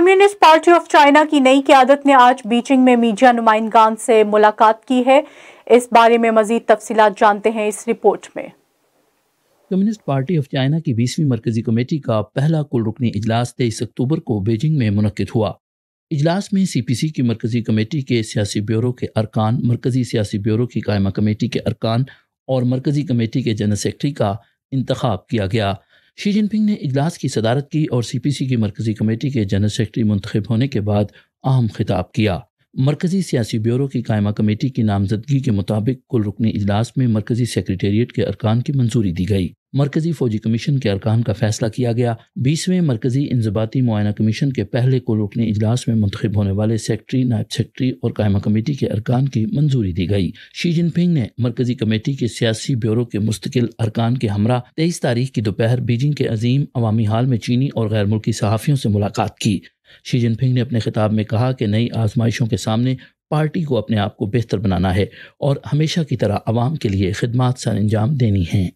Communist party of China کی نئی قیادت نے آج بیجنگ میں میڈیا نمائندگان سے ملاقات کی ہے۔ اس بارے میں مزید تفصیلات جانتے ہیں اس رپورٹ میں۔ کمیونسٹ پارٹی آف چائنا کی 20ویں مرکزی کمیٹی کا پہلا کل رکنی اجلاس 23 اکتوبر کو بیجنگ میں منعقد ہوا۔ اجلاس میں سی پی سی کی مرکزی کمیٹی کے سیاسی بیورو کے ارکان، مرکزی سیاسی بیورو کی قائمہ کمیٹی کے ارکان اور مرکزی کمیٹی کے جنرل سیکرٹری کا انتخاب کیا گیا۔ شی جن پنگ نے اجلاس کی صدارت کی اور سی پی سی کی مرکزی کمیٹی کے جنرل سیکرٹری منتخب ہونے کے بعد اہم خطاب کیا۔ مرکزی سیاسی بیورو کی قائمہ کمیٹی کی نامزدگی کے مطابق کل رکنی اجلاس میں مرکزی سیکریٹریٹ کے ارکان کی منظوری دی گئی۔ مرکزی فوجی کمیشن کے ارکان کا فیصلہ کیا گیا۔ 20ویں مرکزی انضباطی معائنہ کمیشن کے پہلے کل رکنی اجلاس میں منتخب ہونے والے سیکرٹری، نائب سیکرٹری اور قائمہ کمیٹی کے ارکان کی منظوری دی گئی۔ شی جن پنگ نے مرکزی کمیٹی کے سیاسی بیورو کے مستقل ارکان کے ہمراہ 23 تاریخ کی دوپہر بیجنگ کے عظیم عوامی ہال میں چینی اور غیر ملکی صحافیوں سے ملاقات کی۔ شی جن پنگ نے اپنے خطاب میں کہا کہ نئی آزمائشوں کے سامنے پارٹی کو اپنے آپ کو بہتر بنانا ہے اور ہمیشہ کی طرح عوام کے لیے خدمات سر انجام دینی ہیں۔